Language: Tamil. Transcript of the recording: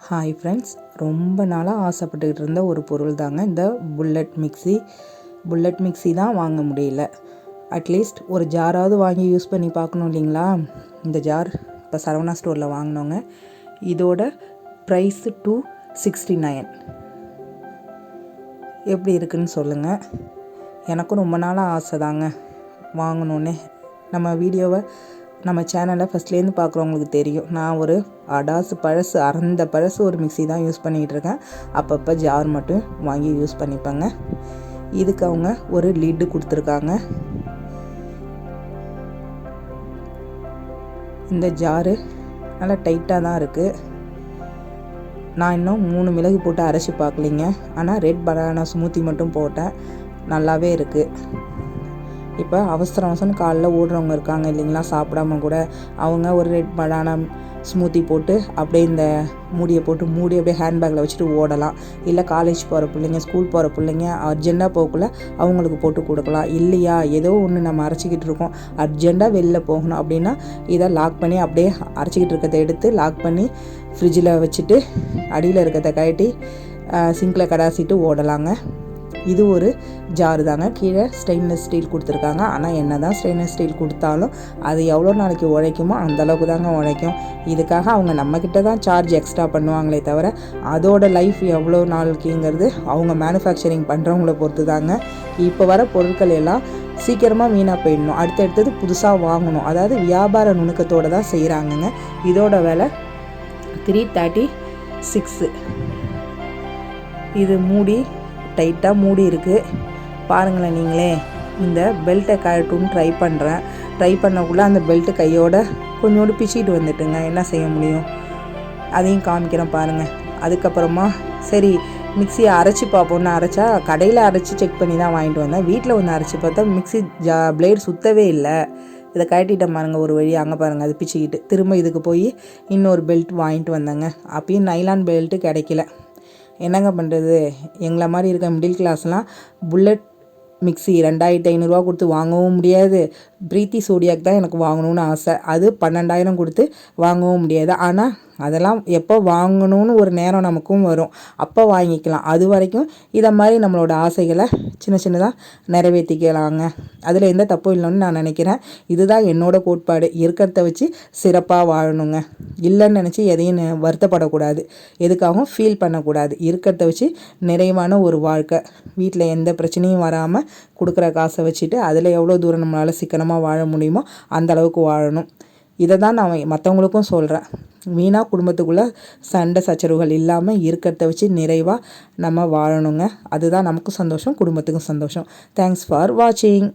ஹாய் ஃப்ரெண்ட்ஸ், ரொம்ப நாளாக ஆசைப்பட்டுக்கிட்டு இருந்த ஒரு பொருள் தாங்க இந்த புல்லட் மிக்ஸி தான் வாங்க முடியல. அட்லீஸ்ட் ஒரு ஜாராவது வாங்கி யூஸ் பண்ணி பார்க்கணும் இல்லைங்களா. இந்த ஜார் இப்போ சரவணா ஸ்டோரில் வாங்கினோங்க. இதோட ப்ரைஸு 269. எப்படி இருக்குன்னு சொல்லுங்கள். எனக்கும் ரொம்ப நாளாக ஆசை தாங்க வாங்கணுன்னே. நம்ம சேனலை ஃபஸ்ட்லேருந்து பார்க்குறவங்களுக்கு தெரியும். நான் ஒரு பழசு ஒரு மிக்ஸி தான் யூஸ் பண்ணிகிட்டு இருக்கேன். அப்பப்போ ஜார் மட்டும் வாங்கி யூஸ் பண்ணிப்பேங்க. இதுக்கு அவங்க ஒரு லிட்டு கொடுத்துருக்காங்க. இந்த ஜாரு நல்லா டைட்டாக தான் இருக்குது. நான் இன்னும் 3 மிளகு போட்டு அரைச்சி பார்க்கலிங்க. ஆனால் ரெட் பனானா ஸ்மூத்தி மட்டும் போட்டேன். நல்லாவே இருக்குது. இப்போ அவசரம் காலைல ஓடுறவங்க இருக்காங்க இல்லைங்களா, சாப்பிடாம கூட, அவங்க ஒரு ரெட் பனானா ஸ்மூத்தி போட்டு அப்படியே இந்த மூடியை போட்டு மூடி அப்படியே ஹேண்ட்பேக்கில் வச்சுட்டு ஓடலாம். இல்லை காலேஜ் போகிற பிள்ளைங்க, ஸ்கூல் போகிற பிள்ளைங்க அர்ஜெண்ட்டாக போகக்குள்ள அவங்களுக்கு போட்டு கொடுக்கலாம். இல்லையா, ஏதோ ஒன்று நம்ம அரைச்சிக்கிட்டு இருக்கோம், அர்ஜெண்ட்டாக வெளில போகணும் அப்படின்னா இதை லாக் பண்ணி அப்படியே அரைச்சிக்கிட்டு இருக்கிறத எடுத்து லாக் பண்ணி ஃப்ரிட்ஜில் வச்சுட்டு அடியில் இருக்கிறத கழட்டி சிங்கில் கடாசிட்டு ஓடலாங்க. இது ஒரு ஜாரு தாங்க. கீழே ஸ்டெயின்லெஸ் ஸ்டீல் கொடுத்துருக்காங்க. ஆனால் என்ன தான் ஸ்டெயின்லெஸ் ஸ்டீல் கொடுத்தாலும் அது எவ்வளோ நாளைக்கு உழைக்குமோ அந்தளவுக்கு தாங்க உழைக்கும். இதுக்காக அவங்க நம்மக்கிட்ட தான் சார்ஜ் எக்ஸ்ட்ரா பண்ணுவாங்களே தவிர அதோட லைஃப் எவ்வளோ நாளைக்குங்கிறது அவங்க மேனுஃபேக்சரிங் பண்ணுறவங்கள பொறுத்து தாங்க. இப்போ வர பொருட்கள் எல்லாம் சீக்கிரமாக வீணாக போயிடணும், அடுத்தடுத்தது புதுசாக வாங்கணும். அதாவது வியாபார நுணுக்கத்தோடு தான் செய்கிறாங்கங்க. இதோட விலை 336. இது மூடி டைட்டாக மூடி இருக்குது. பாருங்களேன் நீங்களே. இந்த பெல்ட்டை கழட்டுன்னு ட்ரை பண்ணக்குள்ளே அந்த பெல்ட்டு கையோட கொஞ்சோண்டு பிச்சிட்டு வந்துட்டுங்க. என்ன செய்ய முடியும், அதையும் காமிக்கிறேன் பாருங்கள். அதுக்கப்புறமா சரி மிக்சியை அரைச்சி பார்ப்போன்னு அரைச்சா, கடையில் அரைச்சி செக் பண்ணி தான் வாங்கிட்டு வந்தேன். வீட்டில் வந்து அரைச்சி பார்த்தா மிக்சி பிளேடு சுத்தவே இல்லை. இதை கழட்டிட்டேன் பாருங்கள் ஒரு வழி. அங்கே பாருங்கள் அது பிச்சிக்கிட்டு. திரும்ப இதுக்கு போய் இன்னொரு பெல்ட் வாங்கிட்டு வந்தேங்க. அப்பயும் நைலான் பெல்ட்டு கிடைக்கல. என்னங்க பண்ணுறது, எங்களை மாதிரி இருக்க மிடில் கிளாஸ்லாம் புல்லட் மிக்ஸி 2500 கொடுத்து வாங்கவும் முடியாது. பிரீத்தி சோடியாக் தான் எனக்கு வாங்கணும்னு ஆசை. அது 12,000 கொடுத்து வாங்கவும் முடியாது. ஆனால் அதெல்லாம் எப்போ வாங்கணும்னு ஒரு நேரம் நமக்கும் வரும், அப்போ வாங்கிக்கலாம். அது வரைக்கும் இதை மாதிரி நம்மளோட ஆசைகளை சின்னதாக நிறைவேற்றிக்கலாங்க. அதில் எந்த தப்பும் இல்லைன்னு நான் நினைக்கிறேன். இதுதான் என்னோட கோட்பாடு. இருக்கிறத வச்சு சிறப்பாக வாழணுங்க. இல்லைன்னு நினச்சி எதையும் வருத்தப்படக்கூடாது, எதுக்காகவும் ஃபீல் பண்ணக்கூடாது. இருக்கிறத வச்சு நிறைவான ஒரு வாழ்க்கை, வீட்டில் எந்த பிரச்சனையும் வராமல் கொடுக்குற காசை வச்சுட்டு அதில் எவ்வளோ தூரம் நம்மளால் சிக்கனமாக வாழ முடியுமோ அந்த அளவுக்கு வாழணும். இதை தான் நான் மற்றவங்களுக்கும் சொல்கிறேன். வீணாக குடும்பத்துக்குள்ளே சண்டை சச்சரவுகள் இல்லாமல் இருக்கிறத வச்சு நிறைவாக நம்ம வாழணுங்க. அதுதான் நமக்கும் சந்தோஷம், குடும்பத்துக்கும் சந்தோஷம். தேங்க்ஸ் ஃபார் வாட்சிங்.